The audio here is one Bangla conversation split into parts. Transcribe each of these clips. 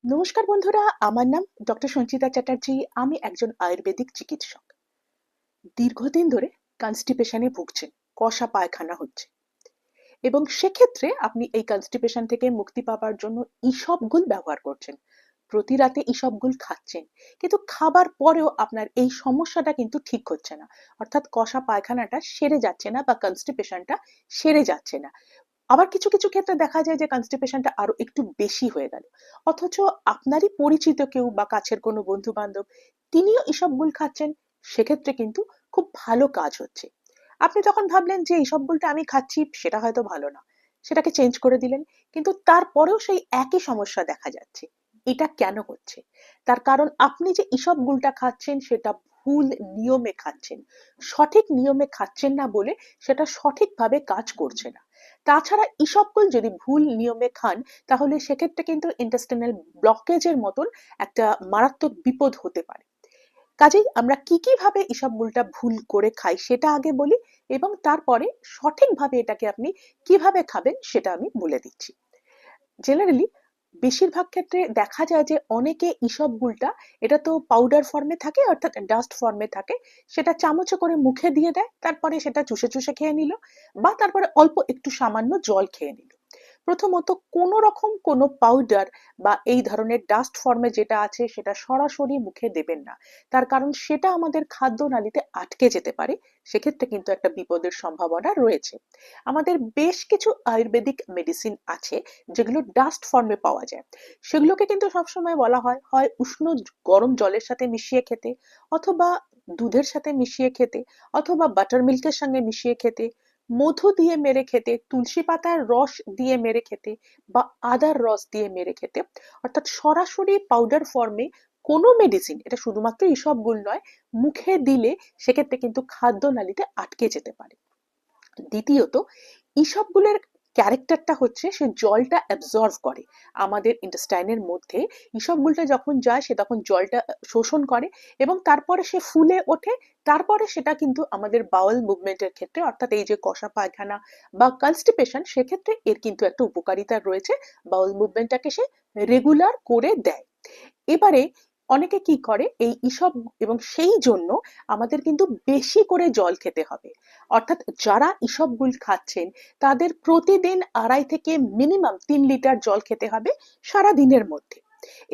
নমস্কার বন্ধুরা, আমার নাম ডক্টর সঞ্চিতা চ্যাটার্জি। আমি একজন আয়ুর্বেদিক চিকিৎসক। দীর্ঘদিন ধরে কনস্টিপেশনে ভুগছেন, কষা পায়খানা হচ্ছে, এবং সেক্ষেত্রে আপনি এই কনস্টিপেশন থেকে মুক্তি পাওয়ার জন্য ইসবগুল ব্যবহার করছেন। প্রতি রাতে ইসবগুল খাচ্ছেন, কিন্তু খাবার পরেও আপনার এই সমস্যাটা কিন্তু ঠিক হচ্ছে না। অর্থাৎ কষা পায়খানাটা সেরে যাচ্ছে না বা কনস্টিপেশনটা সেরে যাচ্ছে না। আবার কিছু কিছু ক্ষেত্রে দেখা যায় যে কনস্টিপেশনটা আরো একটু বেশি হয়ে গেল, অথচ আপনারই পরিচিত কেউ বা কাছের কোনো বন্ধু বান্ধব তিনিও ইসবগুল খাচ্ছেন। সেক্ষেত্রে কিন্তু খুব ভালো কাজ হচ্ছে। আপনি তখন ভাবলেন যে ইসবগুলটা আমি খাচ্ছি সেটা হয়তো ভালো না, সেটাকে চেঞ্জ করে দিলেন, কিন্তু তারপরেও সেই একই সমস্যা দেখা যাচ্ছে। এটা কেন হচ্ছে? তার কারণ আপনি যে ইসবগুলটা খাচ্ছেন সেটা ভুল নিয়মে খাচ্ছেন। সঠিক নিয়মে খাচ্ছেন না বলে সেটা সঠিকভাবে কাজ করছে না। তাছাড়া ইসবগুল যদি ভুল নিয়মে খান, তাহলে সেক্ষেত্রে কিন্তু ইন্টেস্টিনাল ব্লকেজের মতন একটা মারাত্মক বিপদ হতে পারে। কাজেই আমরা কি কি ভাবে ইসবগুলটা ভুল করে খাই সেটা আগে বলি, এবং তারপরে সঠিকভাবে এটাকে আপনি কিভাবে খাবেন সেটা আমি বলে দিচ্ছি। জেনারেলি বেশিরভাগ ক্ষেত্রে দেখা যায় যে অনেকে ইসবগুলটা, এটা তো পাউডার ফর্মে থাকে অর্থাৎ ডাস্ট ফর্মে থাকে, সেটা চামচে করে মুখে দিয়ে দেয়, তারপরে সেটা চুষে চুষে খেয়ে নিল, বা তারপরে অল্প একটু সামান্য জল খেয়ে নিল। প্রথমত কোনো রকম কোনো পাউডার বা এই ধরনের ডাস্ট ফর্মে যেটা আছে সেটা সরাসরি মুখে দেবেন না। তার কারণ সেটা আমাদের খাদ্য নালীতে আটকে যেতে পারে। সেক্ষেত্রে কিন্তু একটা বিপদের সম্ভাবনা রয়েছে। আমাদের বেশ কিছু আয়ুর্বেদিক মেডিসিন আছে যেগুলো ডাস্ট ফর্মে পাওয়া যায়। সেগুলোকে কিন্তু সবসময় বলা হয় হয় উষ্ণ গরম জলের সাথে মিশিয়ে খেতে, অথবা দুধের সাথে মিশিয়ে খেতে, অথবা বাটার মিল্কের সঙ্গে মিশিয়ে খেতে, মধু দিয়ে মেরে খেতে, তুলসী পাতার রস দিয়ে মেরে খেতে, বা আদার রস দিয়ে মেরে খেতে। অর্থাৎ সরাসরি পাউডার ফর্মে কোনো মেডিসিন, এটা শুধুমাত্র ইসবগুল নয়, মুখে দিলে সেক্ষেত্রে কিন্তু খাদ্য নালীতে আটকে যেতে পারে। দ্বিতীয়ত, ইসবগুলের ক্যারেক্টারটা হচ্ছে সে জলটা অ্যাবজর্ভ করে আমাদের ইন্টেস্টাইনের মধ্যে। ইসবগুলটা যখন যায় সে তখন জলটা শোষণ করে, এবং তারপরে সে ফুলে ওঠে। তারপরে সেটা কিন্তু আমাদের বাউল মুভমেন্টের ক্ষেত্রে, অর্থাৎ এই যে কষা পায়খানা বা কনস্টিপেশন, সেক্ষেত্রে এর কিন্তু একটা উপকারিতা রয়েছে। বাউল মুভমেন্টটাকে সে রেগুলার করে দেয়। এবারে অনেকে কি করে এই ইসব, এবং সেই জন্য আমাদের কিন্তু বেশি করে জল খেতে হবে। অর্থাৎ যারা ইসবগুল খাচ্ছেন তাদের প্রতিদিন 2.5 থেকে মিনিমাম 3 লিটার জল খেতে হবে সারা দিনের মধ্যে।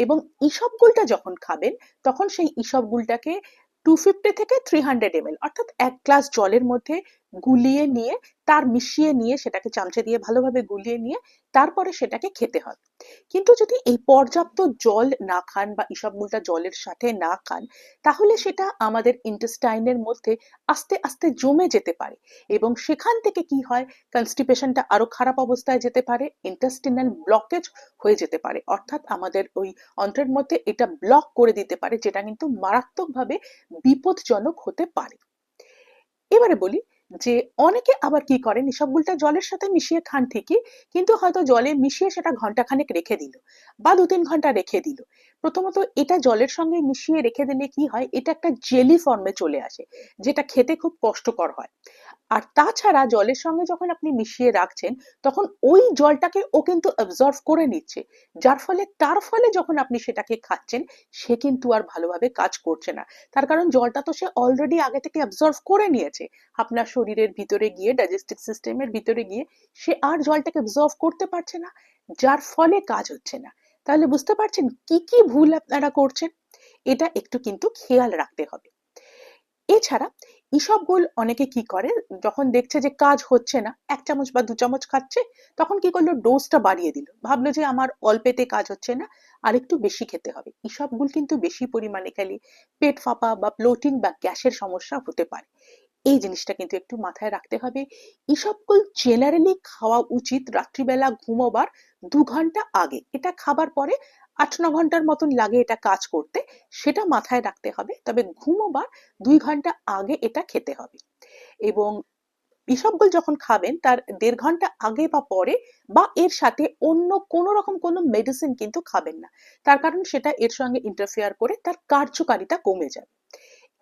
এবং ইসবগুলটা যখন খাবেন তখন সেই ইসবগুলটাকে 250 থেকে 300 ml, অর্থাৎ 1 গ্লাস জলের মধ্যে গুলিয়ে নিয়ে, তার মিশিয়ে নিয়ে, সেটাকে চামচে দিয়ে ভালোভাবে গুলিয়ে নিয়ে তারপরে সেটাকে খেতে হবে। কিন্তু যদি এই পর্যাপ্ত জল না খান বা ইসবগুলটা জলের সাথে না খান, তাহলে সেটা আমাদের ইন্টেস্টাইনের মধ্যে আস্তে আস্তে জমে যেতে পারে, এবং সেখান থেকে কি হয়, কনস্টিপেশনটা আরো খারাপ অবস্থায় যেতে পারে, ইন্টেস্টিনাল ব্লকেজ হয়ে যেতে পারে, অর্থাৎ আমাদের ওই অন্ত্রের মধ্যে এটা ব্লক করে দিতে পারে, যেটা কিন্তু মারাত্মকভাবে বিপজ্জনক হতে পারে। এবারে বলি যে অনেকে আবার কি করেন, ইসবগুলটা জলের সাথে মিশিয়ে খান ঠিকই, কিন্তু হয়তো জলে মিশিয়ে সেটা ঘন্টাখানেক রেখে দিল বা 2-3 ঘন্টা রেখে দিল। প্রথমত এটা জলের সঙ্গে মিশিয়ে রেখে দিলে কি হয়, এটা একটা জেলি ফর্মে চলে আসে, যেটা খেতে খুব কষ্টকর হয়। আর তাছাড়া জলের সঙ্গে যখন আপনি মিশিয়ে রাখছেন, তখন ওই জলটাকে ও কিন্তু অ্যাবজর্ব করে নিচ্ছে, যার ফলে তার ফলে যখন আপনি সেটাকে খাচ্ছেন সে কিন্তু আর ভালোভাবে কাজ করছে না। তার কারণ জলটা তো সে অলরেডি আগে থেকে অ্যাবজর্ব করে নিয়েছে আপনার শরীরের ভিতরে গিয়ে, ডাইজেস্টিভ সিস্টেমের ভিতরে গিয়ে সে আর জলটাকে অ্যাবজর্ব করতে পারছে না, যার ফলে কাজ হচ্ছে না। তাহলে বুঝতে পারছেন কি কি ভুল আপনারা করছেন? এটা একটু কিন্তু খেয়াল রাখতে হবে। এছাড়া ইসবগুল অনেকে কি করে, যখন দেখছে যে কাজ হচ্ছে না, 1 চামচ বা 2 চামচ খাচ্ছে, তখন কি করলো, ডোজটা বাড়িয়ে দিল, ভাবলো যে আমার অল্পেতে কাজ হচ্ছে না, আর একটু বেশি খেতে হবে। ইসবগুল কিন্তু বেশি পরিমাণে খেলে পেট ফাঁপা বা ব্লোটিং বা গ্যাসের সমস্যা হতে পারে। এই জিনিসটা কিন্তু একটু মাথায় রাখতে হবে। ইসবগুল জেনারেলি খাওয়া উচিত রাত্রিবেলা ঘুমোবার 2 ঘন্টা আগে। এটা খাবার পরে 8-9 ঘন্টার মতন লাগে এটা কাজ করতে, সেটা মাথায় রাখতে হবে। তবে ঘুমোবার 2 ঘন্টা আগে এটা খেতে হবে। এবং ইসবগুল যখন খাবেন তার 1.5 ঘন্টা আগে বা পরে, বা এর সাথে অন্য কোনো রকম কোনো মেডিসিন কিন্তু খাবেন না। তার কারণ সেটা এর সঙ্গে ইন্টারফেয়ার করে তার কার্যকারিতা কমে যাবে।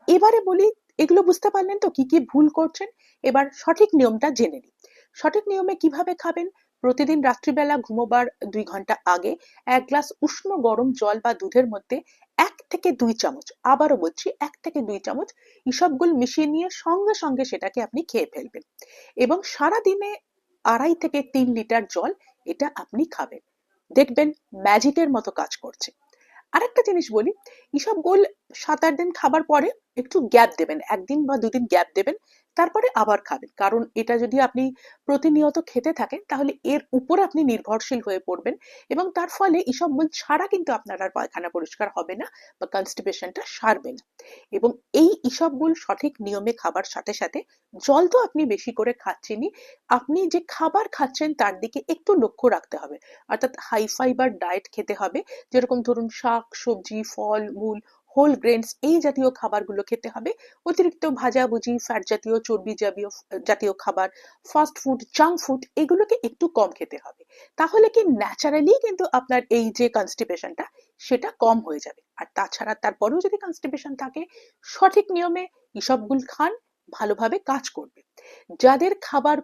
এবারে বলি, এগুলো বুঝতে পারলেন তো কি কি ভুল করছেন? এবার সঠিক নিয়মটা জেনে নিই। সঠিক নিয়মে কিভাবে খাবেন? প্রতিদিন রাত্রিবেলা ঘুমোবার 2 ঘন্টা আগে 1 গ্লাস উষ্ণ গরম জল বা দুধের মধ্যে 1 থেকে 2 চামচ, আবারও বলছি 1 থেকে 2 চামচ ইসবগুল মিশিয়ে নিয়ে সঙ্গে সঙ্গে সেটাকে আপনি খেয়ে ফেলবেন এবং সারা দিনে 2.5 থেকে 3 লিটার জল এটা আপনি খাবেন। দেখবেন ম্যাজিকের মতো কাজ করছে। আরেকটা জিনিস বলি, ইসবগুল 7-8 দিন খাবার পরে একটু গ্যাপ দেবেন, 1 দিন বা 2 দিন গ্যাপ দেবেন, তারপরে আবার খাবেন। কারণ এটা যদি আপনি প্রতিনিয়ত খেতে থাকেন তাহলে এর উপর আপনি নির্ভরশীল হয়ে পড়বেন এবং তার ফলে ইসবগুল ছাড়া কিন্তু আপনার আর পায়খানা পরিষ্কার হবে না বা কনস্টিপেশনটা সারবে না। এবং এই ইসবগুল সঠিক নিয়মে খাবার সাথে সাথে জল তো আপনি বেশি করে খাচ্ছেনই, আপনি যে খাবার খাচ্ছেন তার দিকে একটু লক্ষ্য রাখতে হবে। অর্থাৎ হাই ফাইবার ডায়েট খেতে হবে, যেরকম ধরুন শাক সবজি ফল মূল হোল গ্রেনস এই জাতীয় খাবারগুলো খেতে হবে। অতিরিক্ত ভাজাভুজি ফ্যাট জাতীয় চর্বি জাতীয় খাবার, ফাস্ট ফুড জাঙ্ক ফুড এগুলোকে একটু কম খেতে হবে। তাহলে কি ন্যাচারালি কিন্তু আপনার এই যে কনস্টিপেশনটা সেটা কম হয়ে যাবে। আর তাছাড়া তারপরেও যদি কনস্টিপেশন থাকে সঠিক নিয়মে ইসবগুল খান, ভালোভাবে কাজ করবে। যাদের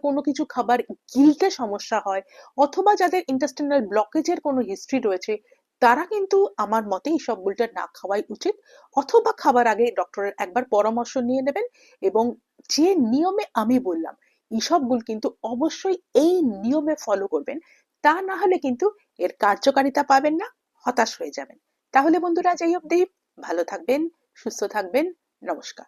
কোনো কিছু খাবার গিলতে সমস্যা হয় অথবা যাদের ইন্টেস্টিনাল ব্লকেজের কোনো হিস্ট্রি রয়েছে তারা কিন্তু আমার মতে ইসবগুলটা না খাওয়াই উচিত, অথবা খাবার আগে ডক্টরের একবার পরামর্শ নিয়ে নেবেন এবং যে নিয়মে আমি বললাম ইসবগুল কিন্তু অবশ্যই এই নিয়মে ফলো করবেন। তা না হলে কিন্তু এর কার্যকারিতা পাবেন না, হতাশ হয়ে যাবেন। তাহলে বন্ধুরা, যাই অবধি ভালো থাকবেন, সুস্থ থাকবেন। নমস্কার।